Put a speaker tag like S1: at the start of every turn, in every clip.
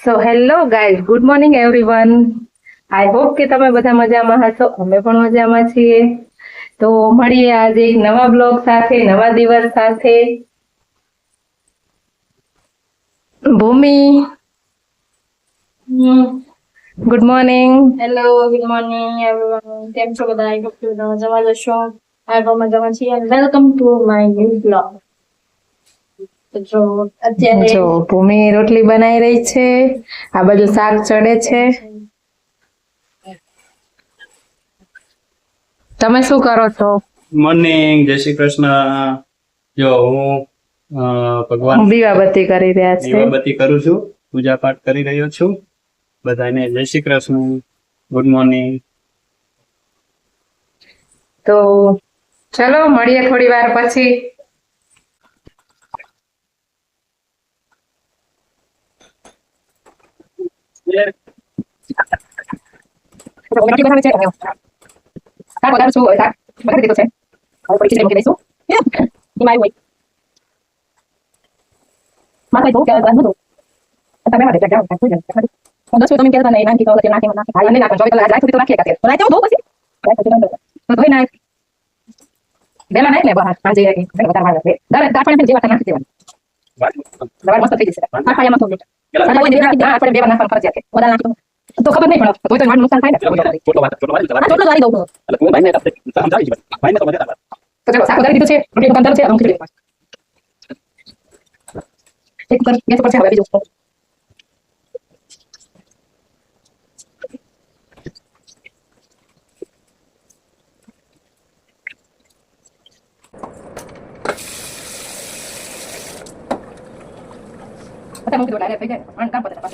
S1: So hello guys, good morning everyone. I hope કે તમે બધા મજામાં હશો. અમે પણ મજામાં છીએ. તો મળીએ આજે એક નવા બ્લોગ સાથે, નવા દિવસ સાથે. Bhumi, good morning.
S2: Hello, good morning everyone. કેમ છો બધા? આઈ હોપ તમે મજામાં જશો. આઈ હોપ મજામાં છીએ અને welcome to my new blog. તો અત્યારે
S1: જો ભૂમિ રોટલી બનાવી રહી છે, આ બાજુ શાક ચડે છે. તમે શું કરો છો?
S3: મોર્નિંગ, જય શ્રી કૃષ્ણ. જો હું ભગવાન
S1: દીવાબત્તી કરી રહ્યા છે.
S3: દીવાબત્તી કરું છું, પૂજા પાઠ કરી રહ્યો છું. બધાને જય શ્રી કૃષ્ણ, ગુડ મોર્નિંગ.
S1: તો ચલો મળીએ થોડી વાર પછી. રોટલી બનાવે છે અને શાક વધારે શું હોય, શાક બનાવી દીધું છે. હવે પછી મૂકી દઈશું. એમાં આવ્યું હોય માથે જોઉં કે બધું તમે માટે જાઓ હું 10 તમે કહેતા નહીં નાખી તો નાખી આ નહીં નાખો તો રાત સુધી તો નાખી એકાતે તો રાત હું દો પછી રાત સુધી તો કોઈ નાખ બેલા નાખ ને બહાર આજે કે વધારે વાર લાગે દર આપણે જેવા નાખી દેવાનું દવા મસ્ત થઈ જશે આ ખાયામાં તો આ કોઈ નાખી દે આપણે બે વાર નાખવાનું ફરજિયાત છે વધારે નાખી તો ખબર નહીં પડે તો મારું નુકસાન થાય ને ચોટલો વાળી દઉં
S3: એટલે કોઈ ભાઈને સમજાવી છે, ભાઈને તો મજા આવે.
S1: તો ચલો શાક વધારે દીધું છે રોટલી દુકાનદાર છે હું ખીચડી એક કર ગેસ પર છે હવે બીજું आता मुझे बताया पे जाए मन काम पता पास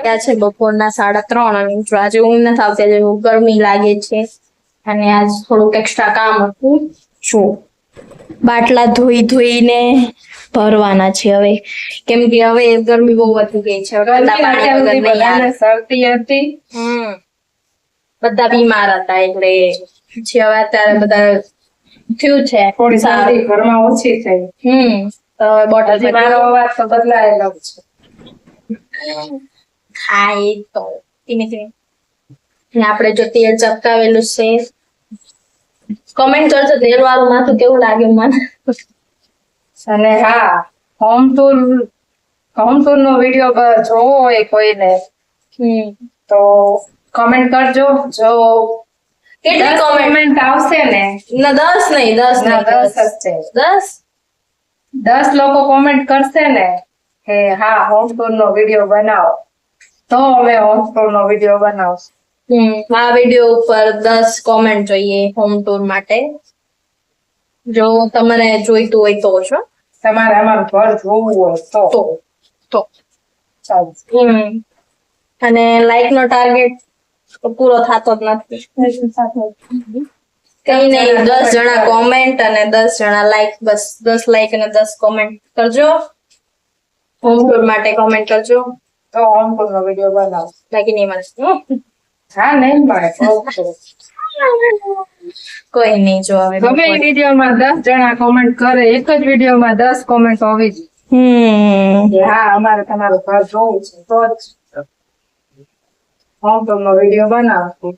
S2: ત્યાં છે બપોરના 3:30 અને આજે ઊંઘ નથી આવતી, આજે ગરમી લાગે છે અને આજ થોડુંક એક્સ્ટ્રા કામ હતું. શું બાટલા ધોઈને ભરવાના છે હવે, કેમ કે હવે ગરમી બહુ વધી ગઈ છે.
S1: શરદી હતી
S2: બધા બીમાર હતા એટલે પછી હવે અત્યારે બધા થયું છે
S1: થોડી શરદી ઘરમાં ઓછી થઈ.
S2: તો હવે બોટલ
S1: મારો અવાજ તો બદલાયેલો છે.
S2: ખાય તો ધીમે ધીમે આપણે જો તેલ ચપકાવેલું છે. કમેન્ટ કરજો તેલ વાળું માથું કેવું લાગે મને.
S1: અને હા, હોમ ટૂર નો વિડીયો જોવો હોય કોઈને તો કમેન્ટ કરજો. જો
S2: કેટલી
S1: કમેન્ટ આવશે ને
S2: ના 10 નહીં 10
S1: ના 10 જ છે. 10 લોકો કોમેન્ટ કરશે ને કે હા હોમ ટૂર નો વિડીયો બનાવો તો અમે હોમ ટૂર નો વિડીયો બનાવશું.
S2: આ વિડીયો ઉપર 10 કોમેન્ટ જોઈએ હોમ ટૂર માટે. જો તમારે જોઈતું હોય તો છો,
S1: તમારે અમારું ઘર જોવું હોય તો ચાલો.
S2: અને લાઈક નો ટાર્ગેટ પૂરો થતો જ નથી. કઈ નહીં, 10 જણા કોમેન્ટ અને 10 જણા લાઈક, બસ 10 લાઈક અને 10 કોમેન્ટ કરજો. હોમ ટૂર માટે કોમેન્ટ કરજો
S1: તો હોમ ટૂર નો વિડીયો બનાવશું.
S2: બાકી નહીં મળશે.
S1: હા નહીં મળે
S2: કોઈ નહીં. જો હવે
S1: ગમે વિડીયોમાં 10 જણા કોમેન્ટ કરે, એક જ વિડીયોમાં 10 કોમેન્ટ હોવી જોઈએ. હા અમારે તમારું ઘર જોવું છે તો જ હોમ ટૂર નો વિડીયો બનાવશું.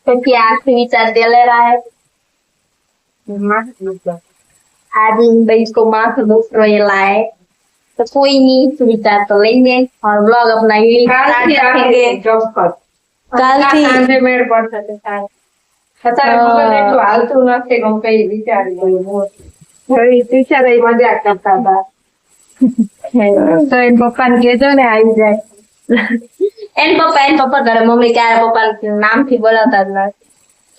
S2: क्योंकि आखिरी विचार दे ले रहा है आज इन भाई को माथ दुख रहा है तो कोई नहीं विचार तो लेंगे और ब्लॉग अपना
S1: સાંજે મેળ પડશે તો સારું. અત્યારે ખબર એટલું હાલતું નથી કે હું કઈ વિચારી ટીચર મજાક કરતા હતા તો એન પપ્પા ને કેજો ને આવી જાય.
S2: એન પપ્પા ઘરે મમ્મી ક્યારે પપ્પા નામ થી બોલાવતા જ નથી.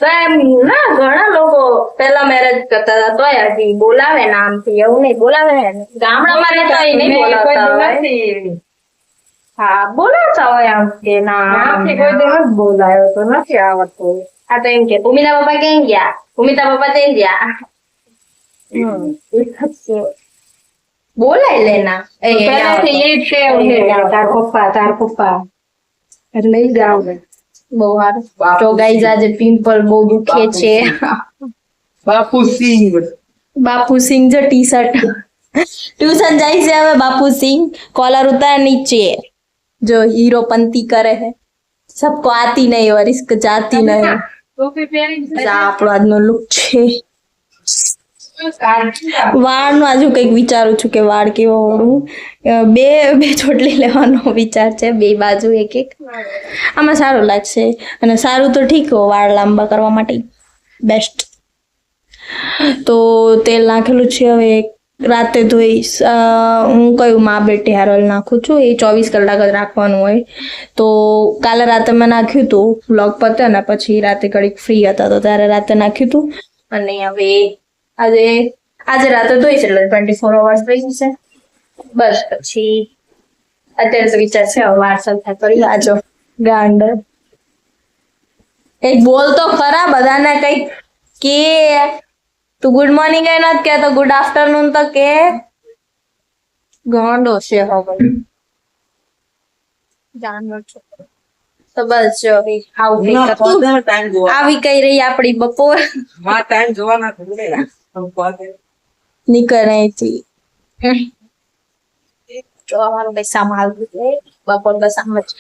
S2: તો એમ ના ઘણા લોકો પેલા મેરેજ કરતા હતા તોય હજી બોલાવે નામ થી, એવું નહીં બોલાવે. ગામડામાં રહેતા હોય નહીં બોલાવતા હોય. હા બોલાવતા હોય આમ કે ના
S1: નામથી કોઈ દિવસ બોલાયો તો નથી આવડતું.
S2: આ તો એમ કે ભૂમિતા પપ્પા ક્યાં ગયા, ભૂમિતા પપ્પા ક્યાં ગયા, બોલાય લેના એ
S1: પહેલેથી ઈ જ ટેવ છે કે તાર પપ્પા એટલે ઈ જ આવડે.
S2: બહુ સારું. તો ગાઈઝ આજે પિમ્પલ બહુ દુખે છે.
S3: બાપુ સિંહ
S2: બાપુ સિંહ જો ટી શર્ટ ટ્યુશન જાય છે હવે બાપુ સિંહ कॉलर उतार नीचे जो हीरोपंती करे है सबको आती नहीं और इसको जाती नहीं
S1: ટોપી પહેરી
S2: આ આપણો આજનો લુક છે વાળનું આજુ કંઈક વિચારું છું કે વાળ કેવો ઓળું બે ચોટલી લેવાનો વિચાર છે બે બાજુ એક એક આમાં સારું લાગશે અને સારું તો ઠીક હો વાળ લાંબા કરવા માટે બેસ્ટ તો તેલ નાખેલું છે હવે રાતે ધોઈશ હું કયું મા બેટી હેર ઓઇલ નાખું છું એ 24 કલાક જ રાખવાનું હોય તો કાલે રાતે મેં નાખ્યું હતું વ્લોગ પત્યો ને પછી રાતે ઘડીક ફ્રી હતા તો ત્યારે રાતે નાખ્યું હતું અને હવે આજે રાતે ધોઈશ એટલે 24 અવર્સ થઈ જશે બસ પછી અત્યારે તો વિચાર છે વાર સંથા કરી આજો ગાંડ કઈક બોલ તો ખરા બધાને કઈક કે તું ગુડ મોર્નિંગ એ નથી કહેતો ગુડ આફ્ટરનૂન તો કે ગાંડો છે હવે જાનવર છો તો બસ જો આવી કઈ રહી આપડી બપોર નીકળ અહીંથી જો અમારું કઈ સામાલ બપોર બસ આમ જ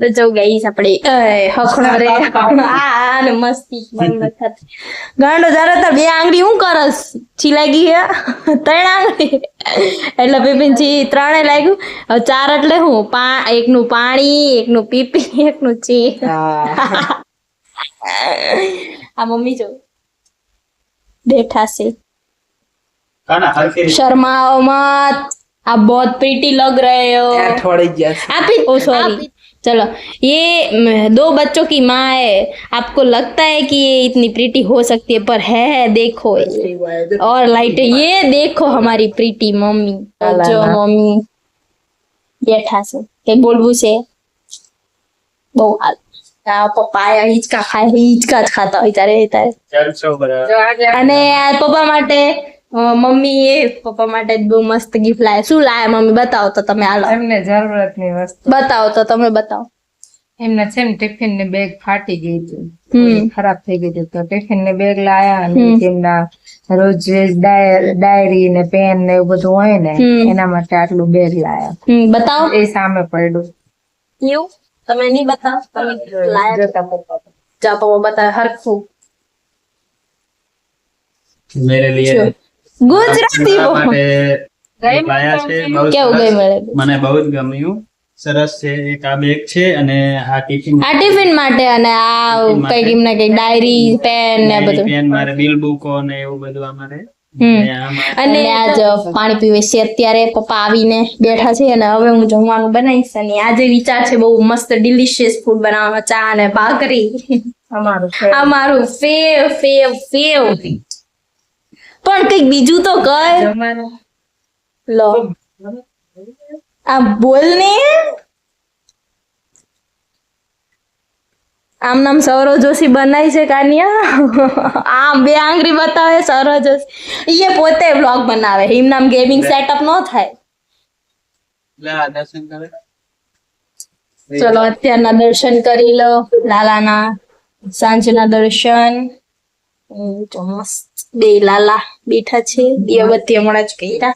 S2: તો જો ગઈ આપણે હખણો રે આ ને મસ્તી બંધ થતી ગાંડો જરા તો બે આંગળી હું કરસ છીલાઈ ગઈ હે 3 આંગળી એટલે પીપીન ત્રણે લાગ્યું હવે 4 એટલે હું એકનું પાણી એકનું પીપી એકનું ચી આ મમ્મી જો बैठा से शर्माओ मत आप बहुत प्रीटी लग रहे हो आप ही ओ सॉरी चलो ये 2 बच्चों की माँ है आपको लगता है कि ये इतनी प्रीटी हो सकती है पर है देखो और लाइट ये देखो हमारी प्रीटी मम्मी जो मम्मी बैठा से के बोलबू से બહુ હાલ પપ્પા હિંચકા ખાય હિંચકા જ ખાતા હોય ત્યારે અને પપ્પા માટે મમ્મી એ પપ્પા માટે બહુ મસ્ત ગિફ્ટ લાવે શું લાવે મમ્મી બતાવો તો તમે હાલો
S1: એમને જરૂરતની વસ્તુ
S2: બતાવો તો તમે બતાવો
S1: એમને છે ને ટિફિન ની બેગ ફાટી ગઈ હતી ખરાબ થઈ ગઈ હતી તો ટિફિન ની બેગ લાયા અને તેમના રોજ ડાયરી ને પેન ને એવું બધું હોય ને એના માટે આટલું બેગ લાયા
S2: બતાવો
S1: એ સામે પડ્યું
S2: એવું તમે નહીં બતાવો તમે લાયા જા પપ્પા બતાવે હરખું
S3: मेरे लिए
S2: ગુજરાતી કેવું ગઈ મળે
S3: મને બહુ જ ગમ્યું સરસ છે એક આ બેગ છે અને આ
S2: ટિફિન માટે અને આ કઈક એમને કઈક ડાયરી પેન ને બધું
S3: પેન મારે બિલ બુકો ને એવું બધું અમારે
S2: અને આજ પાણી પીવે છે અત્યારે પપ્પા આવીને બેઠા છે અને હવે હું જમવાનું બનાવીશ અને આજે વિચાર છે બહુ મસ્ત ડિલિશિયસ ફૂડ બનાવવાનો ચા અને ભાખરી અમારું ફેવ પણ કઈક બીજું તો કર લો આ બોલ ને આમ નામ સૌરવ જોશી બનાવી છે કાનિયા આમ 2 આંગળી બતાવે સૌરવ જોશી એ પોતે વ્લોગ બનાવે એમ નામ ગેમિંગ સેટઅપ નો થાય
S3: દર્શન કરે
S2: ચલો અત્યારના દર્શન કરી લો લાલાના સાંજના દર્શન મસ્ત 2 લાલા બેઠા છે દીવબત્તી હમણાં જ કર્યા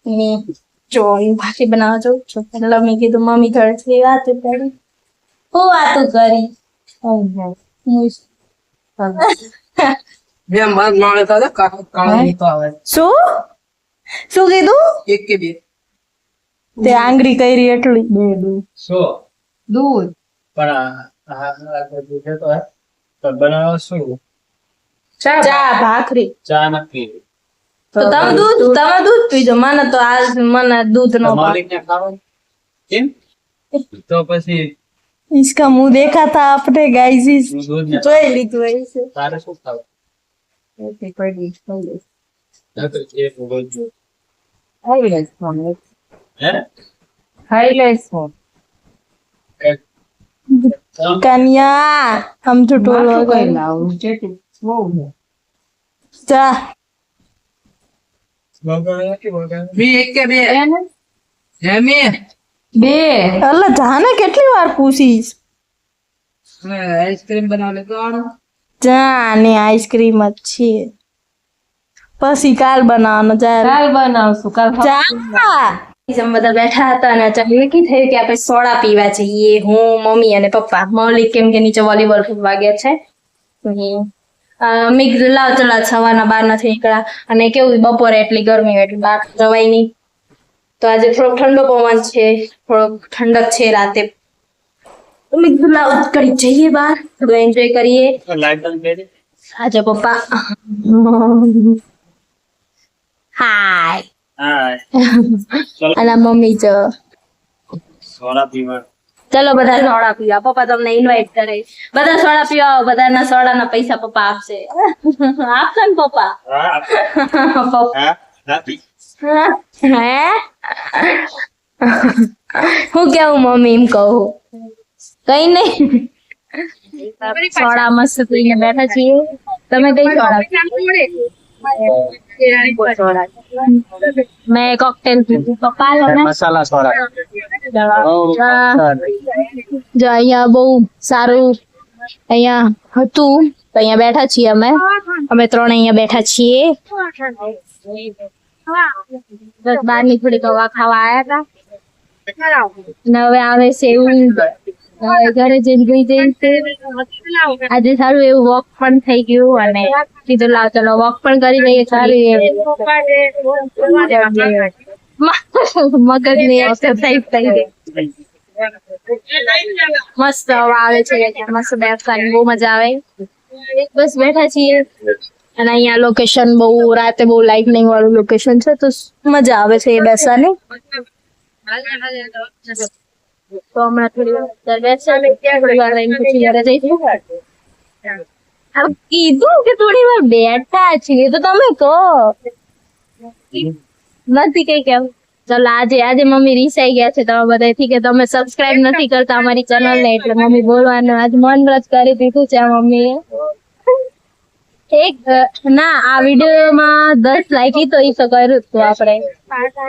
S2: ને જો ભાખરી બનાવવા જાઉં છું એટલે મેં કીધું મમ્મી ઘરથી વાત કરી હું વાતો કરી શું કીધું તે આંગળી કરી એટલી
S1: દૂધ
S3: પણ બનાવો શું
S2: ચા ભાખરી
S3: ચા નથી
S2: તો તમે દૂધ પીજો મને તો મને દૂધ નો
S3: માલિકને ખાવાનું કેમ તો પછી
S2: इसका मुंह देखा था आपने गाइस જોઈ લીધું હોય છે
S3: તારે શું ખાવું હે
S1: ખાઈ લઈશું.
S2: કન્યા આમ તો ટોલો
S1: કઈ લાવું જેટલું બહુ છે.
S2: જા
S1: એને? બે
S2: અલા જાને કેટલી વાર પૂછીશ
S1: આઈસ્ક્રીમ બનાવ લે કોણ?
S2: જા ને આઈસ્ક્રીમ જ છે પછી કાલ બનાવવાનો જા
S1: કાલ બનાવશું. કાલ
S2: જા બધા બેઠા હતા અને અચાનક નક્કી થયું કે આપણે સોડા પીવા જઈએ હું મમ્મી અને પપ્પા મૌલિક કેમ કે નીચે વોલીબોલ રમવા ગયા છે મેં કીધું લાવ ચલા સવારના 12 નથી નીકળ્યા અને કેવું બપોરે એટલી ગરમી હોય એટલે બહાર જવાય નહીં તો આજે થોડોક ઠંડો પવન છે થોડોક ઠંડક છે રાતે તો મેં કીધું લાવ કરી જઈએ બહાર થોડું એન્જોય કરીએ
S3: લાઈટ બંધ કરી
S2: આજે પપ્પા હાય
S3: હા
S2: અને મમ્મી જો
S3: સોડા પીવા
S2: ચલો બધા સોડા પીવા પપ્પા તમને ઇન્વાઇટ કરે બધા સોડા પીવા આવો બધાના સોડાના પૈસા પપ્પા આપશે આપશે ને પપ્પા
S3: હા
S2: પપ્પા
S3: હા નથી
S2: હે હું કેવું મમ્મી એમ કહું કઈ નહીં સોડા મસ્ત પીને બેઠા છીએ તમે કઈ સોડા મેં કોકટેલ પીધું પપ્પા લો ને
S3: મસાલા સોડા
S2: જો અહીંયા બહુ સારું અહીંયા હતું તો અહીંયા બેઠા છીએ અમે ત્રણ અહીંયા બેઠા છીએ બસ બહારની થોડીક હવા ખાવા આવ્યા હતા ને હવે આવે છે એવું હવે ઘરે જઈને ગઈ જઈ આજે સારું એવું વોક પણ થઈ ગયું અને કીધું લાવ ચલો વોક પણ કરી લઈએ સારી મગજની એક્સરસાઇઝ થઈ ગઈ મસ્ત હવા આવે છે મસ્ત બેસવાની બહુ મજા આવે બસ બેઠા છીએ અને અહીંયા લોકેશન બહુ રાતે બહુ લાઇટનિંગ વાળું લોકેશન છે તો મજા આવે છે એ બેસવાની તો હમણાં થોડી વાર બેસવાની થોડી વાર રહીને પછી ઘરે જઈશું કીધું કે થોડી વાર બેઠા છીએ તો તમે કહો નથી કઈ કેવું ચલો આજે મમ્મી રીસાઈ ગયા છે તમે બધાથી કે તમે સબસ્ક્રાઇબ નથી કરતા અમારી ચેનલ ને એટલે મમ્મી બોલવાનું આજ મન વ્રત કરી દીધું છે મમ્મીએ એક ના આ વિડીયોમાં 10 લાઈક તો ઈ તો કર્યું હતું આપણે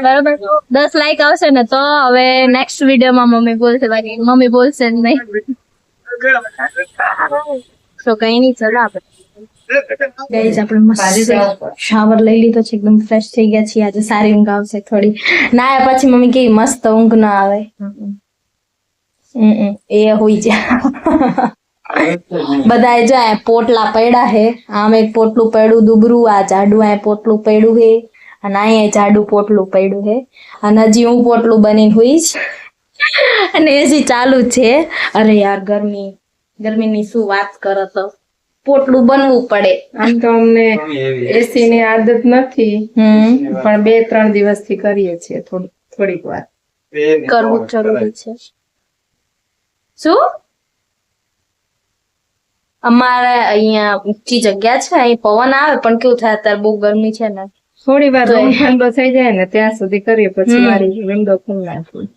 S2: બરાબર 10 લાઈક આવશે ને તો હવે નેક્સ્ટ વિડીયોમાં મમ્મી બોલશે બાકી મમ્મી બોલશે જ નહીં તો કઈ નહીં ચલો આપણે ગાઈસ આપણે મસ્ત શાવર લઈ લીધો છે એકદમ ફ્રેશ થઈ ગયા છીએ આજે સારી ઊંઘ આવશે થોડી નાયા પછી મમ્મી કેવી મસ્ત ઊંઘ ના આવે એ હોઈ જાય બધાએ જો આ પોટલા પડ્યા હે આમ એક પોટલું પડ્યું દુબરું આ જાડું આ પોટલું પડ્યું હે અને અહીંયા જાડું પોટલું પડ્યું હે અને હજી હું પોટલું બનીને હોઈશ અને એસી ચાલુ છે અરે યાર ગરમીની શું વાત કરો તો પોટલું બનવું પડે
S1: આમ તો અમને એસી ની આદત નથી પણ 2-3 દિવસથી કરીએ છીએ થોડીક વાર
S2: કરવું જરૂરી છે શું અમારે અહીંયા ઊંચી જગ્યા છે અહીં પવન આવે પણ કેવું થાય અત્યારે બહુ ગરમી છે ને
S1: થોડી વાર ઠંડો થઈ જાય ને ત્યાં સુધી કરીએ પછી મારી વિન્ડો ખોલી નાખું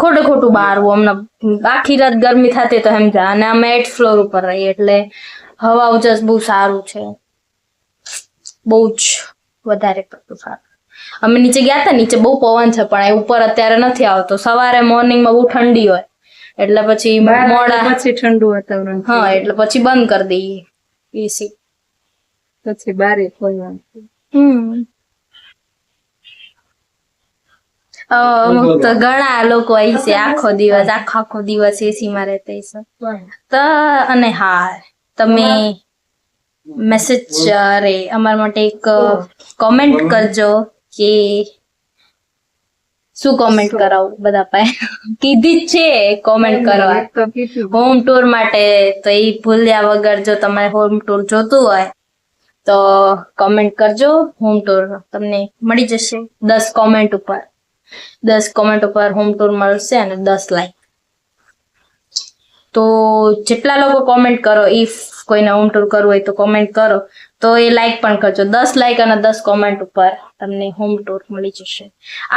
S2: ખોટું બહારવું હમણાં આખી રાત ગરમી થતી તો સમજા અને અમે 8th ફ્લોર ઉપર રહીએ એટલે હવા ઉજાસ બહુ સારું છે બહુ જ વધારે પડતું સારું અમે નીચે ગયા હતા નીચે બહુ પવન છે પણ એ ઉપર અત્યારે નથી આવતો સવારે મોર્નિંગમાં બહુ ઠંડી હોય એટલે પછી મોડા
S1: પછી ઠંડુ વાતાવરણ
S2: હા એટલે પછી બંધ કરી દઈએ એસી
S1: પછી બારે ખોલવાનું
S2: અમુક તો ઘણા લોકો અહીં છે આખો દિવસ એસી માં રહેતા હશે તો અને હા તમે મેસેજ અરે અમારા માટે એક કોમેન્ટ કરજો કે શું કોમેન્ટ કરાવું બધા પાસે કીધી જ છે કોમેન્ટ કરવા હોમ ટૂર માટે તો એ ભૂલ્યા વગર જો તમારે હોમ ટૂર જોતું હોય તો કોમેન્ટ કરજો હોમ ટૂર તમને મળી જશે 10 કોમેન્ટ ઉપર હોમ ટૂર મળશે અને 10 લાઈક તો જેટલા લોકો કોમેન્ટ કરો ઈ કોઈને હોમ ટૂર કરવું હોય તો કોમેન્ટ કરો, તો એ લાઈક પણ કરજો. 10 લાઈક અને 10 કોમેન્ટ ઉપર તમને હોમ ટૂર મળી જશે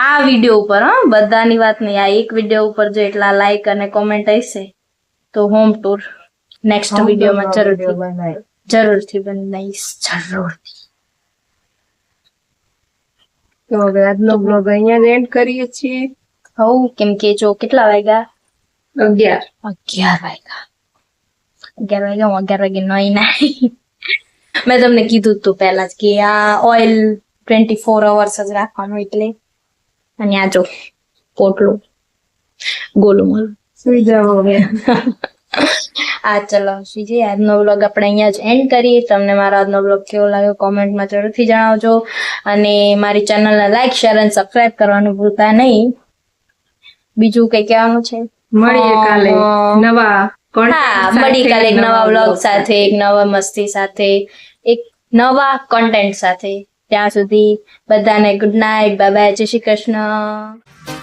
S2: આ વિડીયો ઉપર. હા, બધાની વાત નહીં, આ એક વિડીયો ઉપર જો એટલા લાઈક અને કોમેન્ટ હશે તો હોમ ટૂર નેક્સ્ટ વિડીયોમાં જરૂરથી બનાવીશ. જરૂરથી.
S1: તો હવે આજનો બ્લોગ અહીંયા જ એન્ડ કરીએ છીએ.
S2: હવ, કેમ કે જો કેટલા વાગ્યા?
S1: 11
S2: વાગ્યા. 11 વાગ્યા. હું 11 વાગે નહીં નાઈ. મેં તમને કીધું તું પહેલા જ કે આ ઓઇલ 24 hours જ રાખવાનું, એટલે. અને આ જો પોટલું ગોલું મોલું.
S1: સુઈ જાઓ હવે.
S2: ચલો સુઈ જઈએ. આજનો વ્લોગ આપણે અહીંયા જ એન્ડ કરીએ. તમને મારો આજનો વ્લોગ કેવો લાગ્યો કોમેન્ટમાં જરૂરથી જણાવજો, અને મારી ચેનલને લાઈક, શેર અને સબસ્ક્રાઇબ કરવાનું ભૂલતા નહીં. બીજું કઈ કહેવાનું છે?
S1: મળીએ કાલે નવા
S2: મળી કાલે એક નવા વ્લોગ સાથે, એક નવા મસ્તી સાથે, એક નવા કોન્ટેન્ટ સાથે. ત્યાં સુધી બધાને ગુડ નાઇટ, બાય બાય, જય શ્રી કૃષ્ણ.